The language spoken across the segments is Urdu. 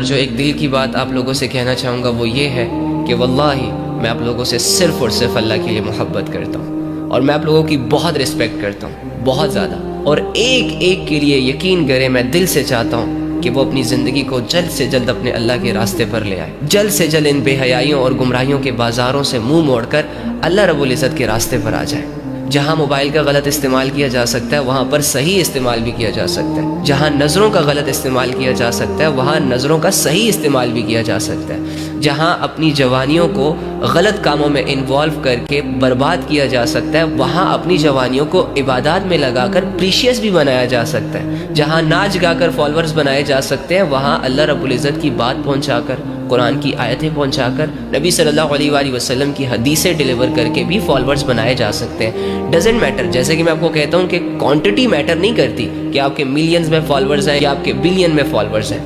جو ایک دل کی بات آپ لوگوں سے کہنا چاہوں گا وہ یہ ہے کہ واللہ میں آپ لوگوں سے صرف اور صرف اللہ کے لیے محبت کرتا ہوں، اور میں آپ لوگوں کی بہت رسپیکٹ کرتا ہوں، بہت زیادہ، اور ایک ایک کے لیے یقین کریں میں دل سے چاہتا ہوں کہ وہ اپنی زندگی کو جلد سے جلد اپنے اللہ کے راستے پر لے آئے، جلد سے جلد ان بے حیائیوں اور گمراہیوں کے بازاروں سے منہ موڑ کر اللہ رب العزت کے راستے پر آ جائے۔ جہاں موبائل کا غلط استعمال کیا جا سکتا ہے وہاں پر صحیح استعمال بھی کیا جا سکتا ہے، جہاں نظروں کا غلط استعمال کیا جا سکتا ہے وہاں نظروں کا صحیح استعمال بھی کیا جا سکتا ہے، جہاں اپنی جوانیوں کو غلط کاموں میں انوالو کر کے برباد کیا جا سکتا ہے وہاں اپنی جوانیوں کو عبادات میں لگا کر پریشیس بھی بنایا جا سکتا ہے، جہاں ناچ گا کر فالورز بنائے جا سکتے ہیں وہاں اللہ رب العزت کی بات پہنچا کر، قرآن کی آیتیں پہنچا کر، نبی صلی اللہ علیہ وآلہ وسلم کی حدیثیں ڈیلیور کر کے بھی فالورز بنائے جا سکتے ہیں۔ ڈزنٹ میٹر، جیسے کہ میں آپ کو کہتا ہوں کہ کوانٹٹی میٹر نہیں کرتی کہ آپ کے ملینز میں فالورز ہیں یا آپ کے بلین میں فالورز ہیں،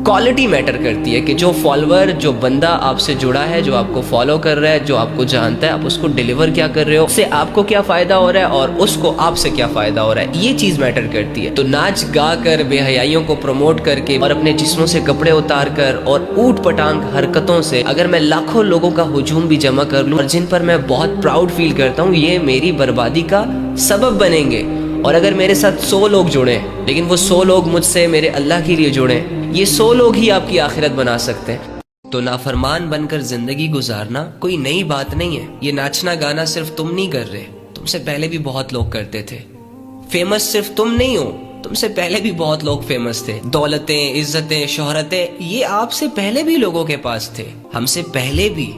کوالٹی میٹر کرتی ہے کہ جو فالور، جو بندہ آپ سے جڑا ہے، جو آپ کو فالو کر رہا ہے، جو آپ کو جانتا ہے، آپ اس کو ڈیلیور کیا کر رہے ہو، اس سے آپ کو کیا فائدہ ہو رہا ہے اور اس کو آپ سے کیا فائدہ ہو رہا ہے، یہ چیز میٹر کرتی ہے۔ تو ناچ گا کر، بے حیائیوں کو پروموٹ کر کے اور اپنے جسموں سے کپڑے اتار کر اور اوٹ پٹانگ حرکتوں سے اگر میں لاکھوں لوگوں کا ہجوم بھی جمع کر لوں اور جن پر میں بہت پراؤڈ فیل کرتا ہوں، یہ میری بربادی کا سبب بنیں گے، اور اگر میرے ساتھ 100 لوگ جڑیں لیکن وہ 100 لوگ مجھ سے میرے اللہ کے لیے جڑیں، یہ 100 لوگ ہی آپ کی آخرت بنا سکتے ہیں۔ تو نافرمان بن کر زندگی گزارنا کوئی نئی بات نہیں ہے، یہ ناچنا گانا صرف تم نہیں کر رہے، تم سے پہلے بھی بہت لوگ کرتے تھے۔ فیمس صرف تم نہیں ہو، تم سے پہلے بھی بہت لوگ فیمس تھے۔ دولتیں، عزتیں، شہرتیں، یہ آپ سے پہلے بھی لوگوں کے پاس تھے، ہم سے پہلے بھی۔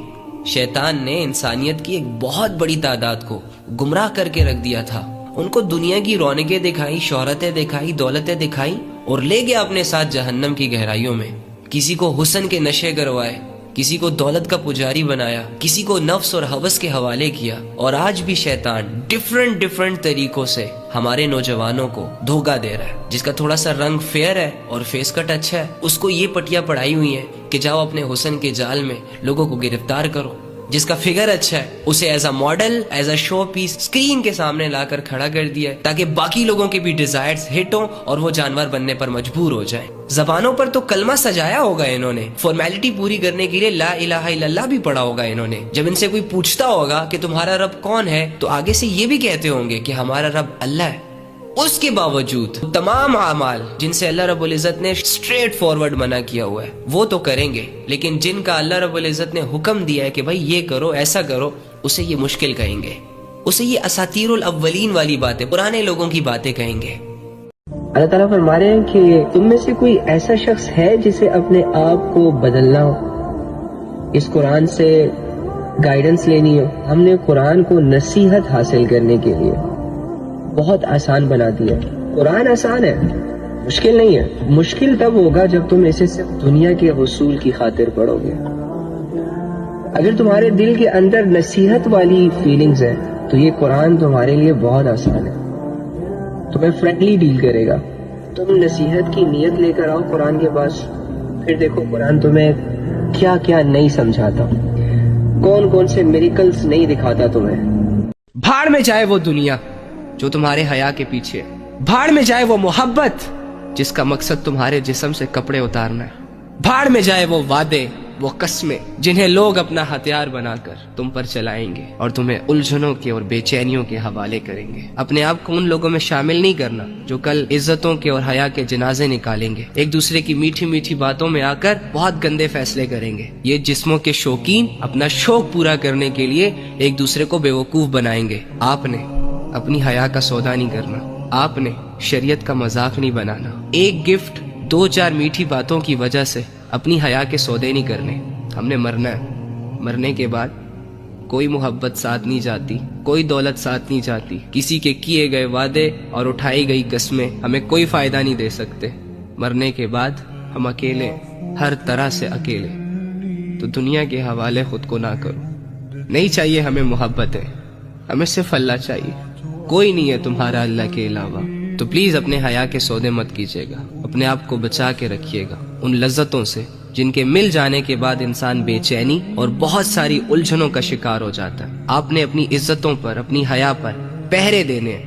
شیطان نے انسانیت کی ایک بہت بڑی تعداد کو گمراہ کر کے رکھ دیا تھا، ان کو دنیا کی رونقیں دکھائی، شہرتیں دکھائی، دولتیں دکھائی اور لے گیا اپنے ساتھ جہنم کی گہرائیوں میں۔ کسی کو حسن کے نشے کروائے، کسی کو دولت کا پجاری بنایا، کسی کو نفس اور ہوس کے حوالے کیا، اور آج بھی شیطان ڈیفرنٹ طریقوں سے ہمارے نوجوانوں کو دھوکہ دے رہا ہے۔ جس کا تھوڑا سا رنگ فیئر ہے اور فیس کٹ اچھا ہے، اس کو یہ پٹیاں پڑھائی ہوئی ہیں کہ جاؤ اپنے حسن کے جال میں لوگوں کو گرفتار کرو۔ جس کا فگر اچھا ہے اسے as a model, as a showpiece screen کے سامنے لا کر کھڑا کر دیا ہے تاکہ باقی لوگوں کے بھی ڈیزائرز ہٹ ہوں اور وہ جانور بننے پر مجبور ہو جائیں۔ زبانوں پر تو کلمہ سجایا ہوگا انہوں نے، فارمیلٹی پوری کرنے کے لیے لا الہ الا اللہ بھی پڑھا ہوگا انہوں نے۔ جب ان سے کوئی پوچھتا ہوگا کہ تمہارا رب کون ہے تو آگے سے یہ بھی کہتے ہوں گے کہ ہمارا رب اللہ ہے۔ اس کے باوجود تمام اعمال جن سے اللہ رب العزت نے اسٹریٹ فارورڈ منع کیا ہوا ہے وہ تو کریں گے، لیکن جن کا اللہ رب العزت نے حکم دیا ہے کہ بھائی یہ کرو، ایسا کرو، اسے یہ مشکل کہیں گے، اسے یہ اساطیر الاولین والی باتیں، پرانے لوگوں کی باتیں کہیں گے۔ اللہ تعالیٰ فرما رہے ہیں کہ تم میں سے کوئی ایسا شخص ہے جسے اپنے آپ کو بدلنا ہو، اس قرآن سے گائیڈنس لینی ہو۔ ہم نے قرآن کو نصیحت حاصل کرنے کے لیے بہت آسان بنا دیا۔ قرآن آسان ہے، مشکل نہیں ہے۔ مشکل تب ہوگا جب تم اسے صرف دنیا کے حصول کی خاطر پڑھو گے۔ اگر تمہارے دل کے اندر نصیحت والی فیلنگز ہیں تو یہ قرآن تمہارے لیے بہت آسان ہے، تمہیں فرینڈلی ڈیل کرے گا۔ تم نصیحت کی نیت لے کر آؤ قرآن کے پاس، پھر دیکھو قرآن تمہیں کیا کیا نہیں سمجھاتا، کون کون سے میریکلز نہیں دکھاتا تمہیں۔ بھاڑ میں جائے وہ دنیا جو تمہارے حیا کے پیچھے، بھاڑ میں جائے وہ محبت جس کا مقصد تمہارے جسم سے کپڑے اتارنا ہے، بھاڑ میں جائے وہ وعدے، وہ قسمیں جنہیں لوگ اپنا ہتھیار بنا کر تم پر چلائیں گے اور تمہیں الجھنوں کے اور بے چینیوں کے حوالے کریں گے۔ اپنے آپ کو ان لوگوں میں شامل نہیں کرنا جو کل عزتوں کے اور حیا کے جنازے نکالیں گے، ایک دوسرے کی میٹھی میٹھی باتوں میں آ کر بہت گندے فیصلے کریں گے۔ یہ جسموں کے شوقین اپنا شوق پورا کرنے کے لیے ایک دوسرے کو بیوقوف بنائیں گے۔ آپ نے اپنی حیا کا سودا نہیں کرنا، آپ نے شریعت کا مذاق نہیں بنانا۔ ایک گفٹ، 2-4 میٹھی باتوں کی وجہ سے اپنی حیا کے سودے نہیں کرنے۔ ہم نے مرنا ہے، مرنے کے بعد کوئی محبت ساتھ نہیں جاتی، کوئی دولت ساتھ نہیں جاتی، کسی کے کیے گئے وعدے اور اٹھائی گئی قسمیں ہمیں کوئی فائدہ نہیں دے سکتے۔ مرنے کے بعد ہم اکیلے، ہر طرح سے اکیلے۔ تو دنیا کے حوالے خود کو نہ کرو۔ نہیں چاہیے ہمیں محبتیں، ہمیں صرف اللہ چاہیے، کوئی نہیں ہے تمہارا اللہ کے علاوہ۔ تو پلیز اپنے حیا کے سودے مت کیجیے گا، اپنے آپ کو بچا کے رکھیے گا ان لذتوں سے جن کے مل جانے کے بعد انسان بے چینی اور بہت ساری الجھنوں کا شکار ہو جاتا ہے۔ آپ نے اپنی عزتوں پر، اپنی حیا پر پہرے دینے،